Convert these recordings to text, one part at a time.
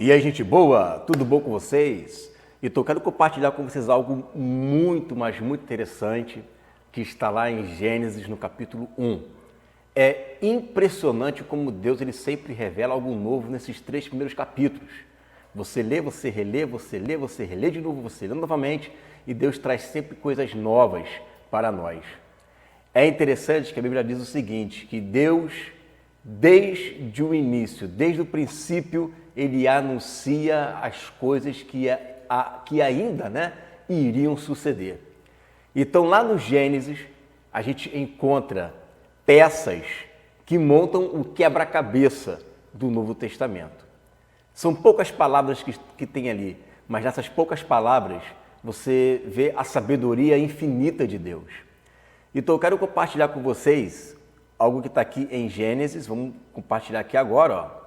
E aí, gente boa? Tudo bom com vocês? Então, quero compartilhar com vocês algo muito, mas muito interessante que está lá em Gênesis, no capítulo 1. É impressionante como Deus ele sempre revela algo novo nesses 3 primeiros capítulos. Você lê, você relê, você lê, você relê de novo, você lê novamente e Deus traz sempre coisas novas para nós. É interessante que a Bíblia diz o seguinte, que Deus, desde o início, desde o princípio, ele anuncia as coisas que ainda iriam suceder. Então, lá no Gênesis, a gente encontra peças que montam o quebra-cabeça do Novo Testamento. São poucas palavras que tem ali, mas nessas poucas palavras você vê a sabedoria infinita de Deus. Então, eu quero compartilhar com vocês algo que está aqui em Gênesis, vamos compartilhar aqui agora,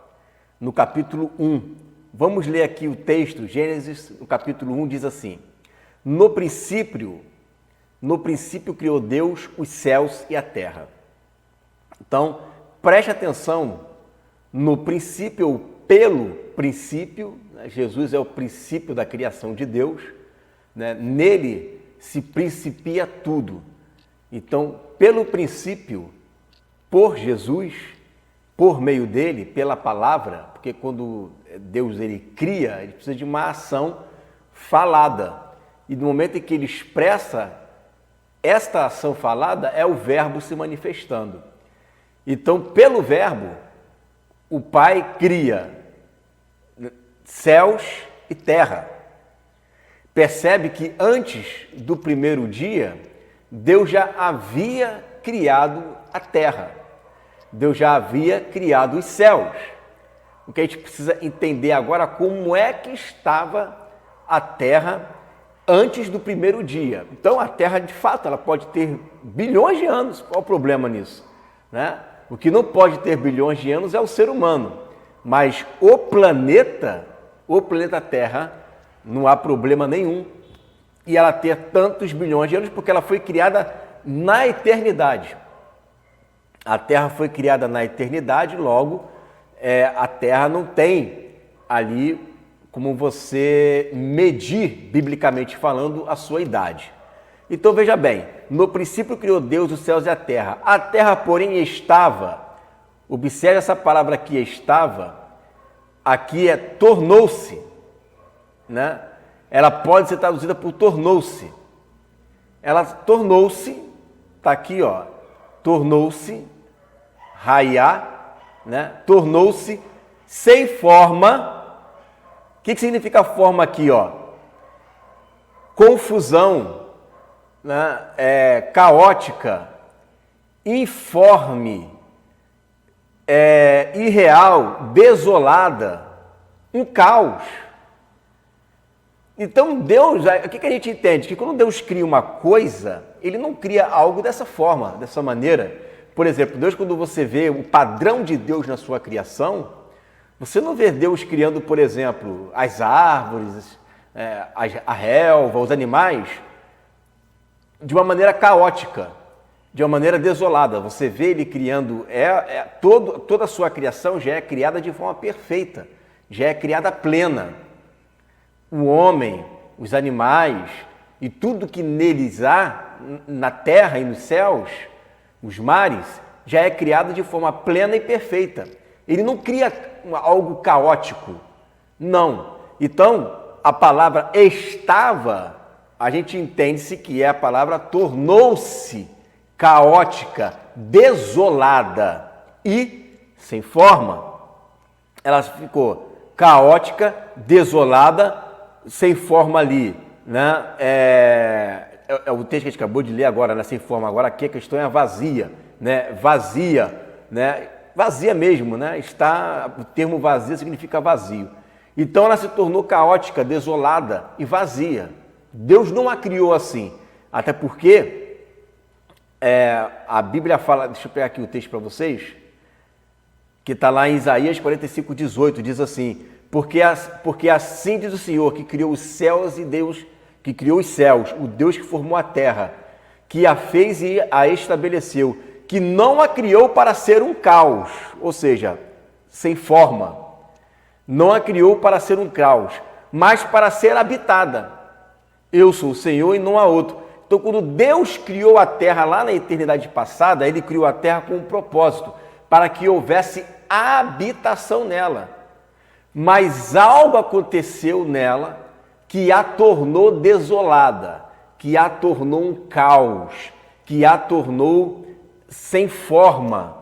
no capítulo 1. Vamos ler aqui o texto, Gênesis, no capítulo 1, diz assim: No princípio criou Deus os céus e a terra. Então, preste atenção no princípio, ou pelo princípio, Jesus é o princípio da criação de Deus, nele se principia tudo. Então, pelo princípio, por Jesus, por meio dele, pela palavra, porque quando Deus ele cria, ele precisa de uma ação falada. E no momento em que ele expressa esta ação falada, é o verbo se manifestando. Então, pelo verbo, o Pai cria céus e terra. Percebe que antes do primeiro dia, Deus já havia criado a terra. Deus já havia criado os céus. O que a gente precisa entender agora como é que estava a terra antes do primeiro dia. Então, a terra, de fato, ela pode ter bilhões de anos. Qual o problema nisso? O que não pode ter bilhões de anos é o ser humano. Mas o planeta Terra, não há problema nenhum. E ela ter tantos bilhões de anos porque ela foi criada na eternidade. A Terra foi criada na eternidade, logo, a Terra não tem ali como você medir, biblicamente falando, a sua idade. Então, veja bem, no princípio criou Deus os céus e a terra. A terra, porém, estava, observe essa palavra aqui, estava, aqui é tornou-se, Ela pode ser traduzida por tornou-se. Ela tornou-se, está aqui, tornou-se, raiá, tornou-se sem forma. O que significa forma aqui, Confusão, caótica, informe, irreal, desolada, um caos. Então Deus, o que a gente entende? Que quando Deus cria uma coisa, Ele não cria algo dessa forma, dessa maneira. Por exemplo, Deus, quando você vê o padrão de Deus na sua criação, você não vê Deus criando, por exemplo, as árvores, a relva, os animais, de uma maneira caótica, de uma maneira desolada. Você vê Ele criando, toda a sua criação já é criada de forma perfeita, já é criada plena. O homem, os animais e tudo que neles há, na terra e nos céus, os mares, já é criado de forma plena e perfeita. Ele não cria algo caótico, não. Então, a palavra estava, a gente entende-se que é a palavra tornou-se caótica, desolada e sem forma. Ela ficou caótica, desolada, sem forma ali, É o texto que a gente acabou de ler agora, sem forma. Agora aqui a questão é vazia, Vazia, Vazia mesmo, o termo vazia significa vazio. Então ela se tornou caótica, desolada e vazia. Deus não a criou assim, até porque a Bíblia fala, deixa eu pegar aqui o texto para vocês, que está lá em Isaías 45:18, diz assim: porque assim diz o Senhor, que criou os céus e Deus, que criou os céus, o Deus que formou a terra, que a fez e a estabeleceu, que não a criou para ser um caos, ou seja, sem forma, Não a criou para ser um caos, mas para ser habitada. Eu sou o Senhor e não há outro. Então, quando Deus criou a terra lá na eternidade passada, Ele criou a terra com um propósito, para que houvesse habitação nela. Mas algo aconteceu nela que a tornou desolada, que a tornou um caos, que a tornou sem forma,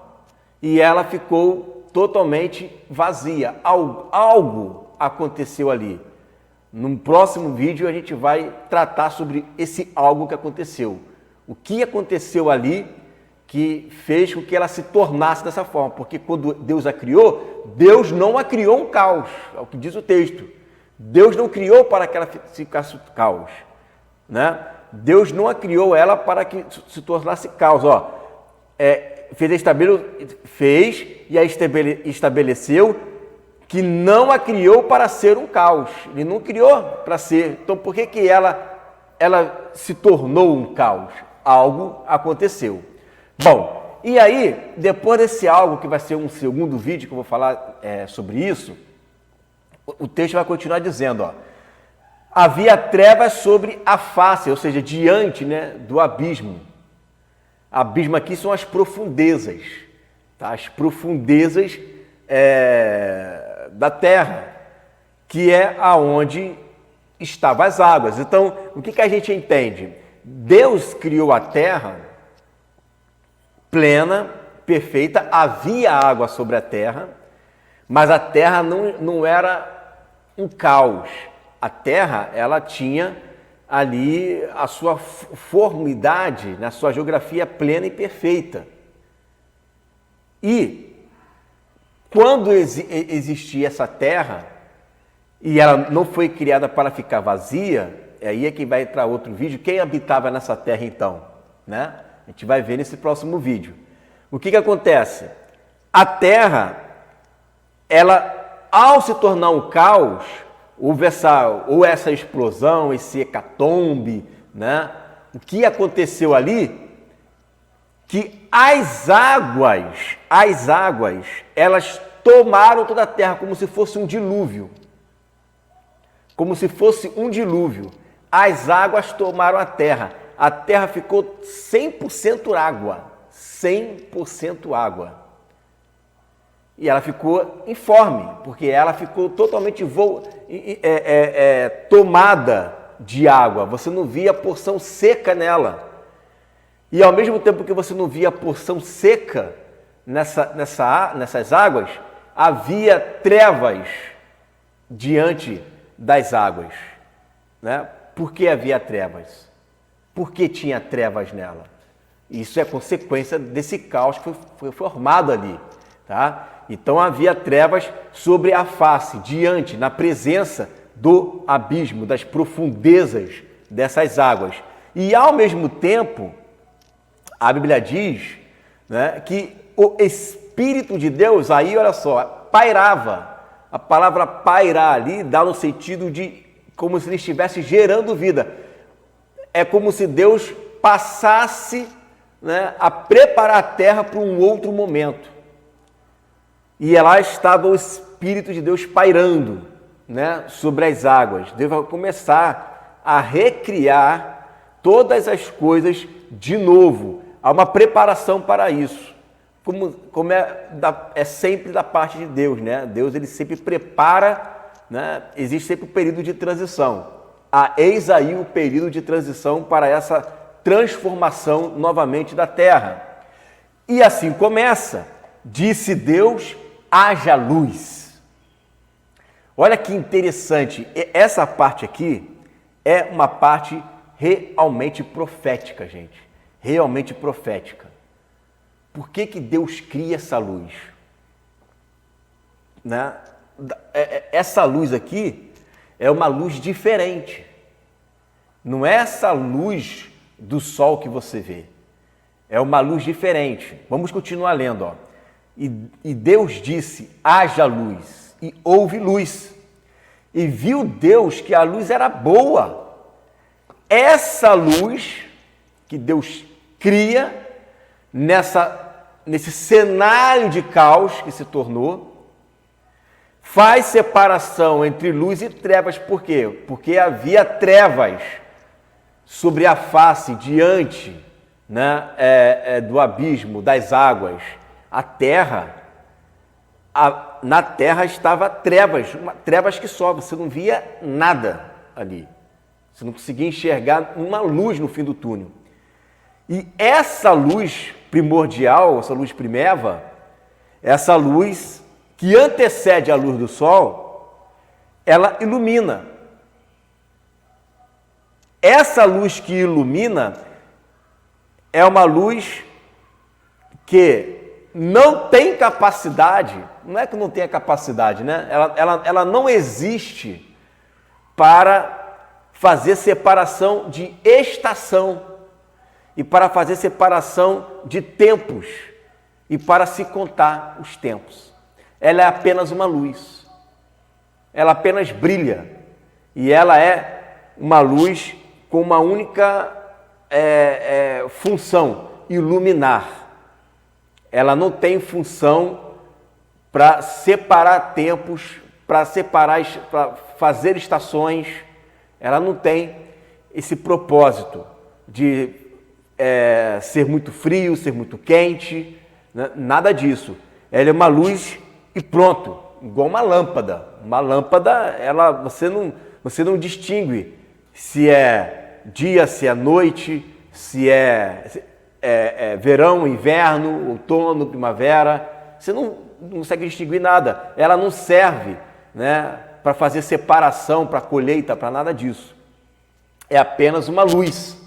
e ela ficou totalmente vazia. Algo aconteceu ali. No próximo vídeo a gente vai tratar sobre esse algo que aconteceu. O que aconteceu ali que fez com que ela se tornasse dessa forma. Porque quando Deus a criou, Deus não a criou um caos, é o que diz o texto. Deus não criou para que ela ficasse caos, né? Deus não a criou ela para que se tornasse caos. Fez e a estabeleceu que não a criou para ser um caos. Ele não criou para ser. Então, por que ela se tornou um caos? Algo aconteceu. Bom, e aí, depois desse algo, que vai ser um segundo vídeo que eu vou falar sobre isso, o texto vai continuar dizendo, havia trevas sobre a face, ou seja, diante, né, do abismo. Abismo aqui são as profundezas, tá? As profundezas da terra, que é aonde estavam as águas. Então, o que a gente entende? Deus criou a terra plena, perfeita, havia água sobre a terra, mas a terra não era um caos. A terra, ela tinha ali a sua formalidade, na sua geografia plena e perfeita. E quando existia essa terra, e ela não foi criada para ficar vazia, aí é que vai entrar outro vídeo, quem habitava nessa terra então, né? A gente vai ver nesse próximo vídeo. O que acontece? A terra, ela, ao se tornar um caos, houve essa explosão, esse hecatombe, né? O que aconteceu ali? Que as águas, elas tomaram toda a terra como se fosse um dilúvio. Como se fosse um dilúvio. As águas tomaram a terra ficou 100% água, 100% água. E ela ficou informe, porque ela ficou totalmente tomada de água. Você não via porção seca nela. E ao mesmo tempo que você não via porção seca nessas águas, havia trevas diante das águas, né? Por que havia trevas? Por que tinha trevas nela? Isso é consequência desse caos que foi formado ali, tá? Então havia trevas sobre a face, diante, na presença do abismo, das profundezas dessas águas. E ao mesmo tempo, a Bíblia diz, né, que o Espírito de Deus, aí olha só, pairava. A palavra pairar ali dá no sentido de como se ele estivesse gerando vida. É como se Deus passasse, né, a preparar a terra para um outro momento. E lá estava o Espírito de Deus pairando, né, sobre as águas. Deus vai começar a recriar todas as coisas de novo. Há uma preparação para isso. Como é sempre da parte de Deus, né? Deus, ele sempre prepara, né? Existe sempre o período de transição. Eis aí o período de transição para essa transformação novamente da terra. E assim começa. Disse Deus, haja luz. Olha que interessante. Essa parte aqui é uma parte realmente profética, gente. Realmente profética. Por que Deus cria essa luz? Né? Essa luz aqui é uma luz diferente. Não é essa luz do sol que você vê. É uma luz diferente. Vamos continuar lendo. E Deus disse, haja luz. E houve luz. E viu Deus que a luz era boa. Essa luz que Deus cria nesse cenário de caos que se tornou, faz separação entre luz e trevas. Por quê? Porque havia trevas sobre a face, diante, né, do abismo, das águas. A terra, na terra estava trevas que só, você não via nada ali. Você não conseguia enxergar uma luz no fim do túnel. E essa luz primordial, essa luz primeva, essa luz que antecede a luz do sol, ela ilumina. Essa luz que ilumina é uma luz que não tem capacidade, não é que não tenha capacidade, né? Ela não existe para fazer separação de estação e para fazer separação de tempos e para se contar os tempos. Ela é apenas uma luz, ela apenas brilha e ela é uma luz com uma única função, iluminar. Ela não tem função para separar tempos, para fazer estações. Ela não tem esse propósito de ser muito frio, ser muito quente, né? Nada disso. Ela é uma luz e pronto, igual uma lâmpada. Uma lâmpada, você não distingue se é dia, se é noite, se é verão, inverno, outono, primavera. Você não consegue distinguir nada. Ela não serve, né, para fazer separação, para colheita, para nada disso. É apenas uma luz.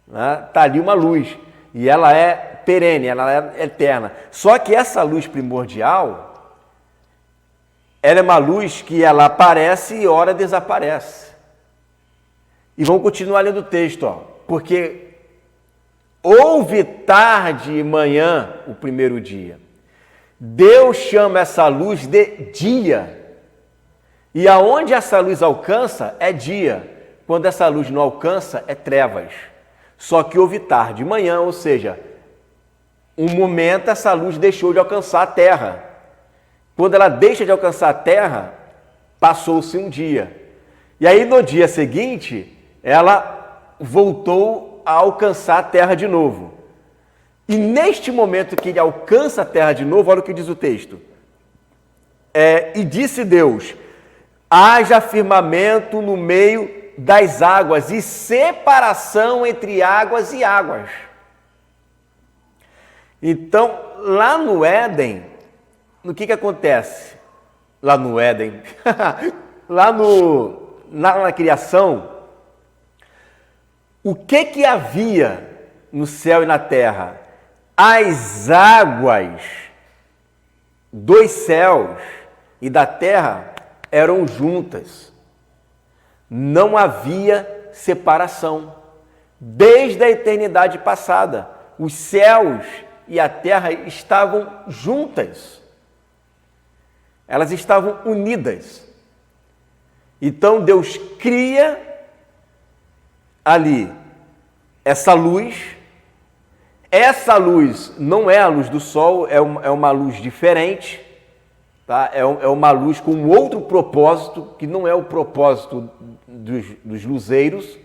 Né? Está ali uma luz. E ela é perene, ela é eterna. Só que essa luz primordial, ela é uma luz que ela aparece e ora desaparece. E vamos continuar lendo o texto, ó. Porque houve tarde e manhã o primeiro dia. Deus chama essa luz de dia. E aonde essa luz alcança é dia. Quando essa luz não alcança é trevas. Só que houve tarde e manhã, ou seja, um momento essa luz deixou de alcançar a terra. Quando ela deixa de alcançar a terra, passou-se um dia. E aí no dia seguinte, ela voltou a alcançar a terra de novo. E neste momento que ele alcança a terra de novo, olha o que diz o texto. E disse Deus: haja firmamento no meio das águas e separação entre águas e águas. Então, lá no Éden, o que acontece? Lá no Éden, na criação, o que havia no céu e na terra? As águas dos céus e da terra eram juntas. Não havia separação. Desde a eternidade passada, os céus e a terra estavam juntas. Elas estavam unidas. Então Deus cria ali essa luz. Essa luz não é a luz do sol, é uma luz diferente. Tá? É uma luz com outro propósito, que não é o propósito dos luzeiros.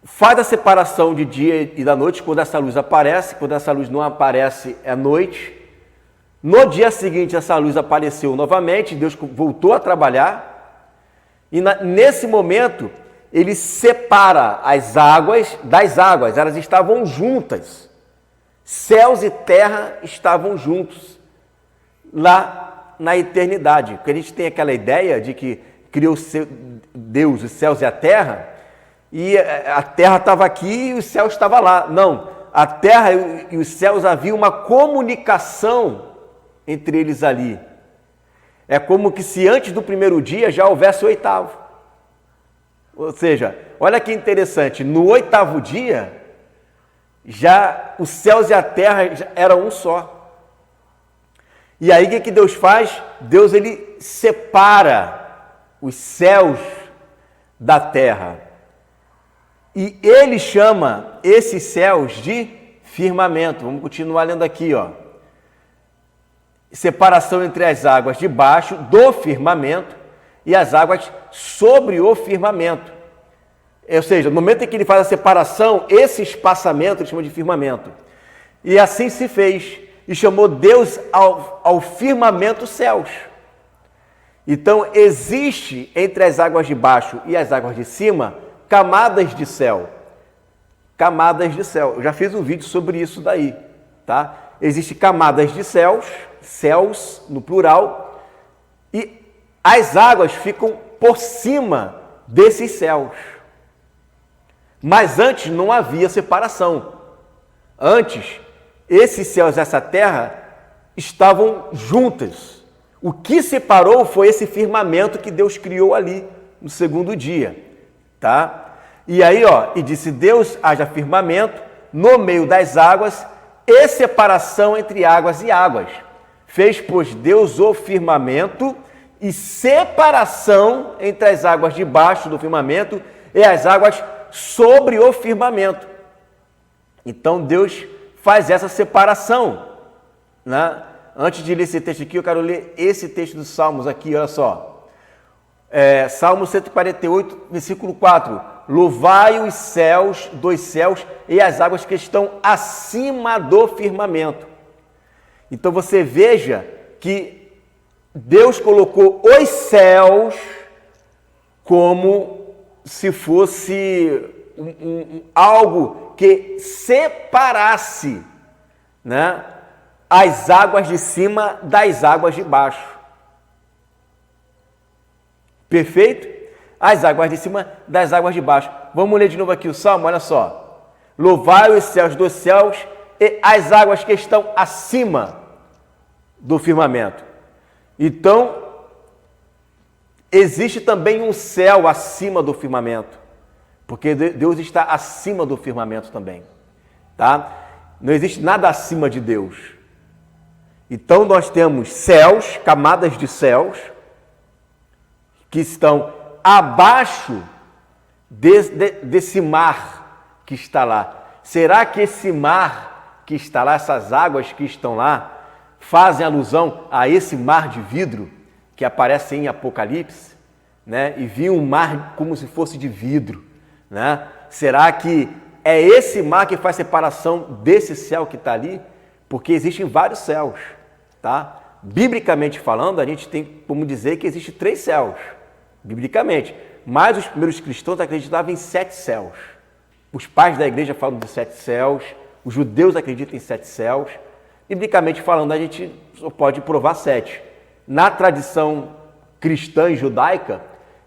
Faz a separação de dia e da noite quando essa luz aparece. Quando essa luz não aparece, é noite. No dia seguinte, essa luz apareceu novamente, Deus voltou a trabalhar. E nesse momento, ele separa as águas das águas. Elas estavam juntas. Céus e terra estavam juntos lá na eternidade. Porque a gente tem aquela ideia de que criou Deus os céus e a terra, e a terra estava aqui e o céu estava lá. Não, a terra e os céus havia uma comunicação entre eles ali. É como que se antes do primeiro dia já houvesse o oitavo. Ou seja, olha que interessante, no oitavo dia, já os céus e a terra já eram um só. E aí o que Deus faz? Deus ele separa os céus da terra. E ele chama esses céus de firmamento. Vamos continuar lendo aqui, ó. separação entre as águas debaixo do firmamento e as águas sobre o firmamento. Ou seja, no momento em que ele faz a separação, esse espaçamento ele chama de firmamento. E assim se fez, e chamou Deus ao firmamento céus. Então, existe entre as águas de baixo e as águas de cima, camadas de céu. Camadas de céu. Eu já fiz um vídeo sobre isso daí, tá? Existem camadas de céus, céus no plural, e as águas ficam por cima desses céus. Mas antes não havia separação. Antes, esses céus e essa terra estavam juntas. O que separou foi esse firmamento que Deus criou ali no segundo dia, tá? E aí, e disse Deus, haja firmamento no meio das águas e separação entre águas e águas. Fez, pois, Deus o firmamento e separação entre as águas debaixo do firmamento e as águas sobre o firmamento. Então, Deus faz essa separação, né? Antes de ler esse texto aqui, eu quero ler esse texto dos Salmos aqui, olha só. Salmo 148, versículo 4. Louvai os céus dos céus e as águas que estão acima do firmamento. Então você veja que Deus colocou os céus como se fosse algo que separasse, né, as águas de cima das águas de baixo. Perfeito? As águas de cima das águas de baixo. Vamos ler de novo aqui o Salmo, olha só. Louvai os céus dos céus e as águas que estão acima do firmamento. Então, existe também um céu acima do firmamento, porque Deus está acima do firmamento também, tá? Não existe nada acima de Deus. Então, nós temos céus, camadas de céus, que estão abaixo desse mar que está lá. Será que esse mar que está lá, essas águas que estão lá, fazem alusão a esse mar de vidro que aparece em Apocalipse, né? E vi um mar como se fosse de vidro, né? Será que é esse mar que faz separação desse céu que está ali? Porque existem vários céus, tá? Biblicamente falando, a gente tem como dizer que existem 3 céus, biblicamente. Mas os primeiros cristãos acreditavam em 7 céus. Os pais da igreja falam de 7 céus, os judeus acreditam em 7 céus. Biblicamente falando, a gente só pode provar 7. Na tradição cristã e judaica,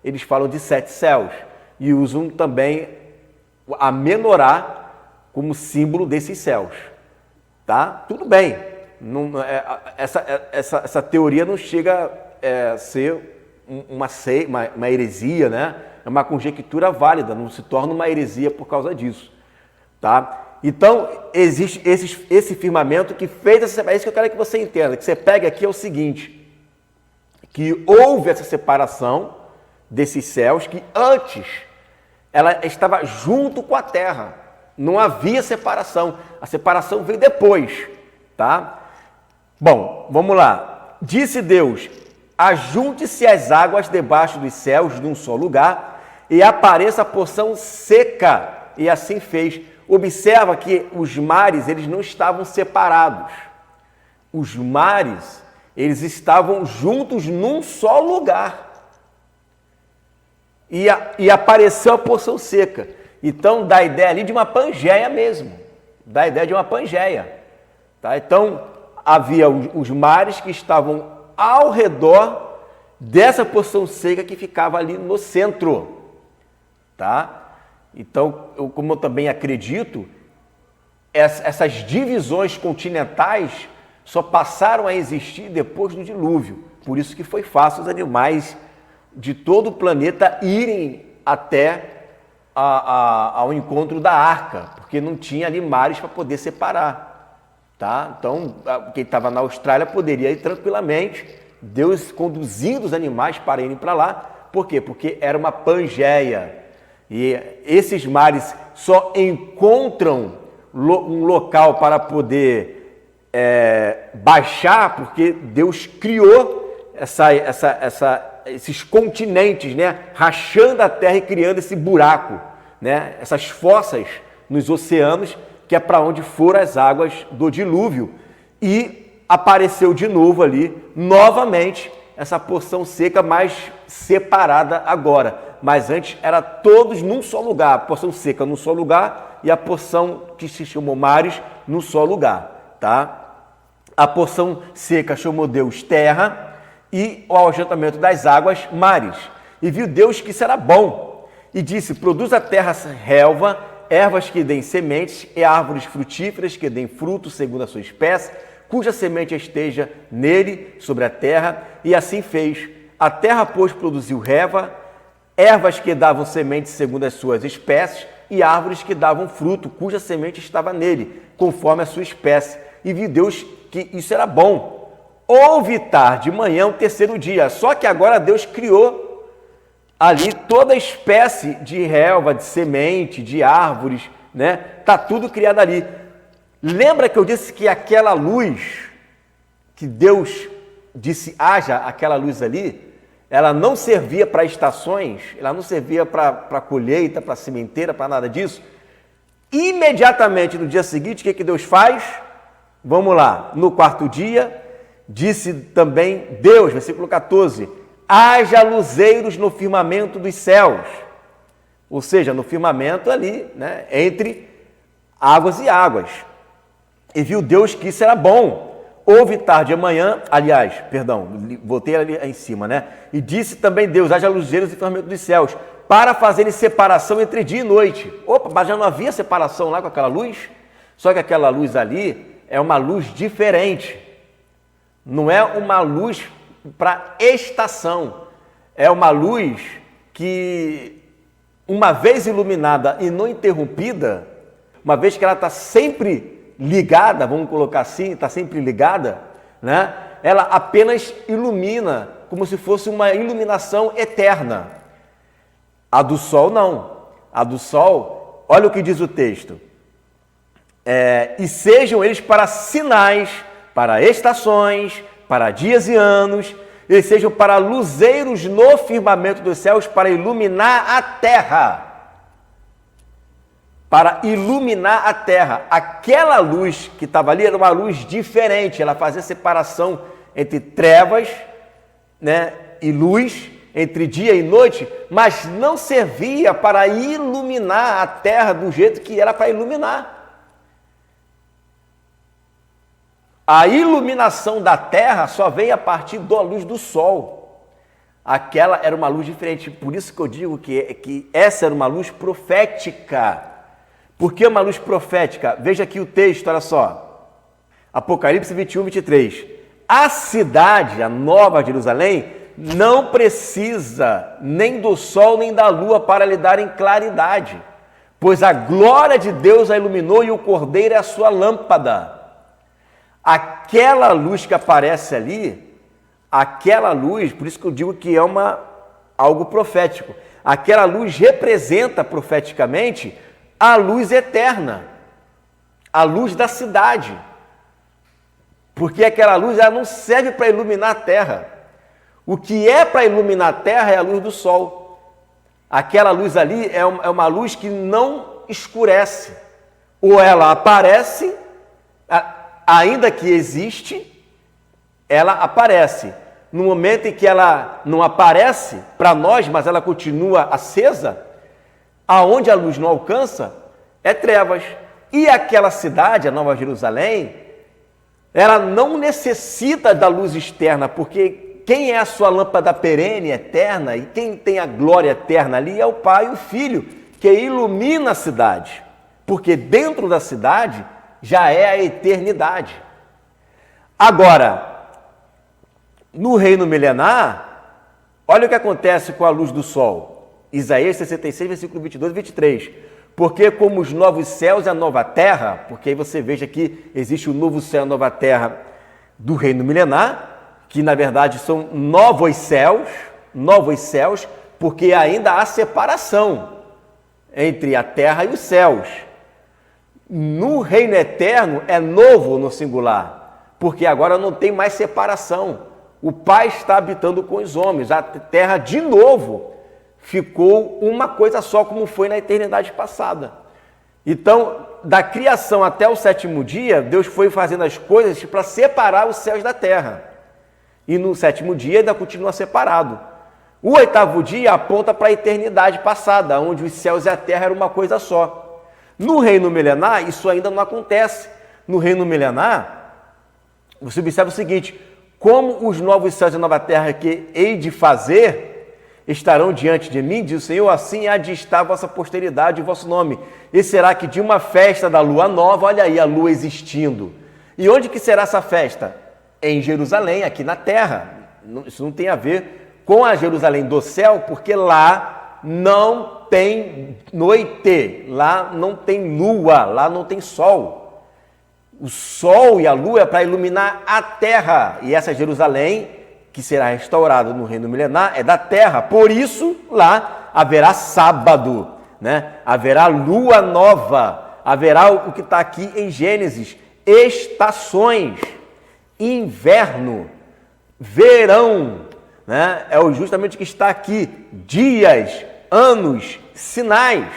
eles falam de 7 céus e usam também a menorá como símbolo desses céus. Tá? Tudo bem. Não, essa teoria não chega a ser uma heresia, né? É uma conjectura válida, não se torna uma heresia por causa disso, tá? Então, existe esse firmamento que fez essa separação. É isso que eu quero que você entenda, que você pegue aqui é o seguinte, que houve essa separação desses céus, que antes ela estava junto com a terra, não havia separação, a separação veio depois, tá? Bom, vamos lá. Disse Deus: ajunte-se as águas debaixo dos céus num só lugar e apareça a porção seca. E assim fez. Observa que os mares, eles não estavam separados. Os mares, eles estavam juntos num só lugar. E apareceu a porção seca. Então, dá a ideia ali de uma pangeia mesmo. Dá a ideia de uma pangeia. Tá? Então, havia os mares que estavam ao redor dessa porção seca que ficava ali no centro, tá? Então, como eu também acredito, essas divisões continentais só passaram a existir depois do dilúvio. Por isso que foi fácil os animais de todo o planeta irem até ao encontro da arca, porque não tinha ali mares para poder separar. Tá? Então, quem estava na Austrália poderia ir tranquilamente, Deus conduzindo os animais para irem para lá. Por quê? Porque era uma pangeia. E esses mares só encontram um local para poder baixar, porque Deus criou esses continentes, né? Rachando a terra e criando esse buraco, né? Essas fossas nos oceanos, que é para onde foram as águas do dilúvio. E apareceu de novo ali, novamente, essa porção seca, mais separada agora. Mas antes era todos num só lugar, a porção seca num só lugar e a porção que se chamou mares num só lugar, tá? A porção seca chamou Deus terra e o ajuntamento das águas mares. E viu Deus que isso era bom. E disse, produz a terra relva, ervas que deem sementes e árvores frutíferas que deem fruto segundo a sua espécie, cuja semente esteja nele, sobre a terra. E assim fez. A terra, pois, produziu relva, ervas que davam sementes segundo as suas espécies e árvores que davam fruto, cuja semente estava nele, conforme a sua espécie. E viu Deus que isso era bom. Houve tarde, de manhã, o terceiro dia. Só que agora Deus criou ali toda a espécie de relva, de semente, de árvores, né? Tá tudo criado ali. Lembra que eu disse que aquela luz, que Deus disse haja aquela luz ali, ela não servia para estações, ela não servia para colheita, para sementeira, para nada disso. Imediatamente no dia seguinte, o que Deus faz? Vamos lá, no quarto dia, disse também Deus, versículo 14, haja luzeiros no firmamento dos céus. Ou seja, no firmamento ali, né, entre águas e águas. E viu Deus que isso era bom. Houve tarde de manhã, voltei ali em cima, né? E disse também Deus, haja luzeiros no firmamento dos céus, para fazerem separação entre dia e noite. Opa, mas já não havia separação lá com aquela luz? Só que aquela luz ali é uma luz diferente. Não é uma luz para estação. É uma luz que, uma vez iluminada e não interrompida, uma vez que ela está sempre ligada, vamos colocar assim, está sempre ligada, né? Ela apenas ilumina, como se fosse uma iluminação eterna. A do sol não. A do sol, olha o que diz o texto. E sejam eles para sinais, para estações, para dias e anos, e sejam para luzeiros no firmamento dos céus, para iluminar a terra. Para iluminar a terra. Aquela luz que estava ali era uma luz diferente, ela fazia separação entre trevas, né, e luz, entre dia e noite, mas não servia para iluminar a terra do jeito que era para iluminar. A iluminação da terra só veio a partir da luz do sol. Aquela era uma luz diferente, por isso que eu digo que essa era uma luz profética. Por que uma luz profética? Veja aqui o texto, olha só. Apocalipse 21, 23. A cidade, a Nova Jerusalém, não precisa nem do sol nem da lua para lhe darem claridade, pois a glória de Deus a iluminou e o Cordeiro é a sua lâmpada. Aquela luz que aparece ali, aquela luz, por isso que eu digo que é algo profético, aquela luz representa profeticamente a luz eterna, a luz da cidade, porque aquela luz ela não serve para iluminar a terra. O que é para iluminar a terra é a luz do sol. Aquela luz ali é uma luz que não escurece, ou ela aparece, ainda que existe, ela aparece. No momento em que ela não aparece para nós, mas ela continua acesa, aonde a luz não alcança, é trevas. E aquela cidade, a Nova Jerusalém, ela não necessita da luz externa, porque quem é a sua lâmpada perene, eterna, e quem tem a glória eterna ali é o Pai e o Filho, que ilumina a cidade. Porque dentro da cidade já é a eternidade. Agora, no reino milenar, olha o que acontece com a luz do sol. Isaías 66, versículo 22 e 23. Porque como os novos céus e a nova terra, porque aí você veja que existe o novo céu e a nova terra do reino milenar, que na verdade são novos céus, porque ainda há separação entre a terra e os céus. No reino eterno é novo no singular. porque agora não tem mais separação. O Pai está habitando com os homens. A terra, de novo, ficou uma coisa só, como foi na eternidade passada. Então, da criação até o sétimo dia, Deus foi fazendo as coisas para separar os céus da terra. E no sétimo dia ainda continua separado. O oitavo dia aponta para a eternidade passada, onde os céus e a terra eram uma coisa só. No reino milenar, isso ainda não acontece. No reino milenar, você observa o seguinte: como os novos céus e a nova terra que hei de fazer estarão diante de mim, diz o Senhor, assim há de estar a vossa posteridade e o vosso nome. E será que de uma festa da lua nova, olha aí a lua existindo. E onde que será essa festa? Em Jerusalém, aqui na terra. Isso não tem a ver com a Jerusalém do céu, porque lá não tem noite, lá não tem lua, lá não tem sol. O sol e a lua é para iluminar a terra. E essa Jerusalém, que será restaurada no reino milenar, é da terra. Por isso, lá haverá sábado, né? Haverá lua nova, haverá o que está aqui em Gênesis, estações, inverno, verão, né? É justamente o que está aqui, dias, anos, sinais.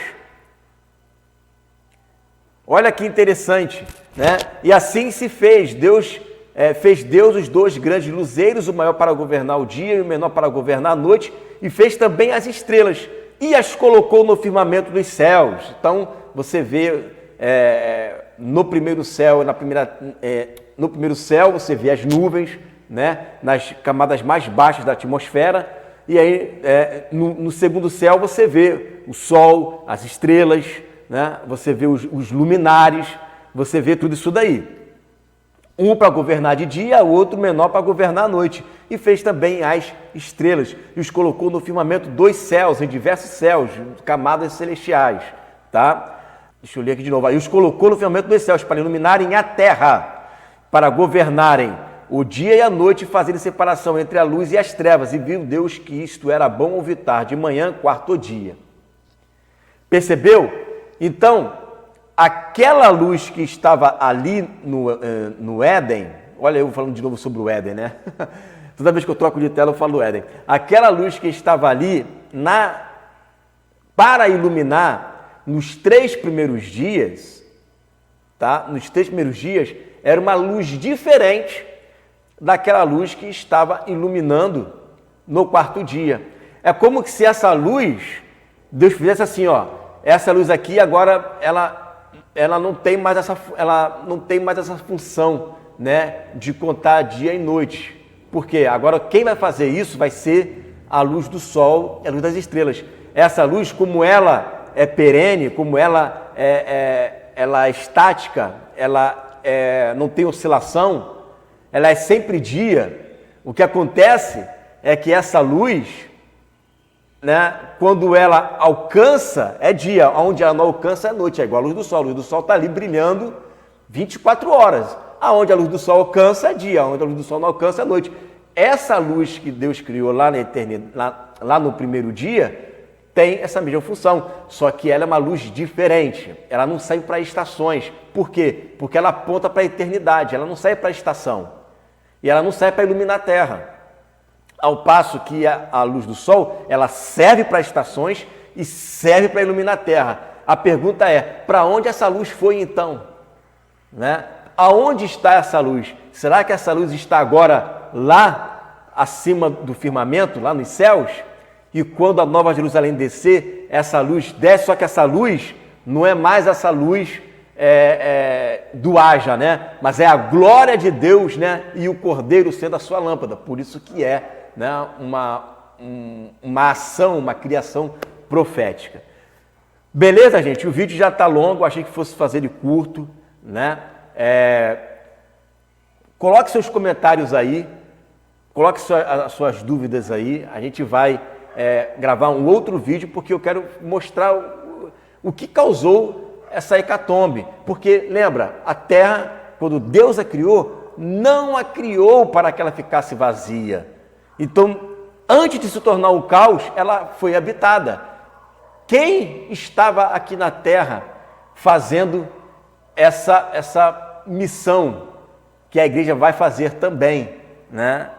Olha que interessante, né? E assim se fez. Fez Deus os dois grandes luzeiros, o maior para governar o dia e o menor para governar a noite, e fez também as estrelas, e as colocou no firmamento dos céus. Então, você vê no primeiro céu, no primeiro céu, você vê as nuvens, né, nas camadas mais baixas da atmosfera, e aí no segundo céu você vê o sol, as estrelas, né, você vê os luminares, você vê tudo isso daí. Um para governar de dia, o outro menor para governar à noite. E fez também as estrelas, e os colocou no firmamento dos céus, em diversos céus, camadas celestiais, tá? Deixa eu ler aqui de novo. Aí os colocou no firmamento dos céus, para iluminarem a terra, para governarem o dia e a noite, e fazerem separação entre a luz e as trevas. E viu Deus que isto era bom ouvir tarde, de manhã, quarto dia. Percebeu? Então, aquela luz que estava ali no Éden, olha eu falando de novo sobre o Éden, né? Toda vez que eu troco de tela eu falo do Éden. Aquela luz que estava ali para iluminar nos 3 primeiros dias, tá? Nos 3 primeiros dias, era uma luz diferente daquela luz que estava iluminando no quarto dia. É como se essa luz, Deus fizesse assim, ó, essa luz aqui agora ela não tem mais essa função, né, de contar dia e noite. Porque agora quem vai fazer isso vai ser a luz do sol e a luz das estrelas. Essa luz, como ela é perene, como ela é estática, ela não tem oscilação, ela é sempre dia. O que acontece é que essa luz, né, quando ela alcança, é dia, onde ela não alcança é noite, é igual a luz do sol. A luz do sol está ali brilhando 24 horas. Aonde a luz do sol alcança é dia, onde a luz do sol não alcança é noite. Essa luz que Deus criou lá na eternidade, lá no primeiro dia, tem essa mesma função, só que ela é uma luz diferente. Ela não sai para estações. Por quê? Porque ela aponta para a eternidade, ela não sai para a estação. E ela não sai para iluminar a terra. Ao passo que a luz do sol, ela serve para estações e serve para iluminar a terra. A pergunta é, para onde essa luz foi então? Né? Aonde está essa luz? Será que essa luz está agora lá acima do firmamento, lá nos céus? E quando a Nova Jerusalém descer, essa luz desce, só que essa luz não é mais essa luz do haja, né? Mas é a glória de Deus, né? E o Cordeiro sendo a sua lâmpada. Por isso que né, uma ação, uma criação profética. Beleza, gente? O vídeo já está longo, achei que fosse fazer de curto, né? Coloque seus comentários aí, coloque as suas dúvidas aí, a gente vai gravar um outro vídeo, porque eu quero mostrar o que causou essa hecatombe. Porque, lembra, a terra, quando Deus a criou, não a criou para que ela ficasse vazia. Então, antes de se tornar um caos, ela foi habitada. Quem estava aqui na terra fazendo essa missão que a igreja vai fazer também, né,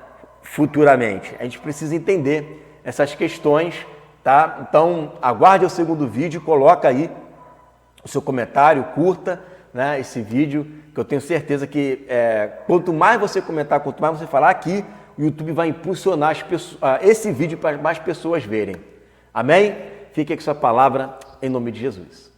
futuramente. A gente precisa entender essas questões, tá? Então, aguarde o segundo vídeo, coloca aí o seu comentário, curta, né, esse vídeo, que eu tenho certeza que quanto mais você comentar, quanto mais você falar aqui, o YouTube vai impulsionar esse vídeo para mais pessoas verem. Amém? Fique com essa palavra em nome de Jesus.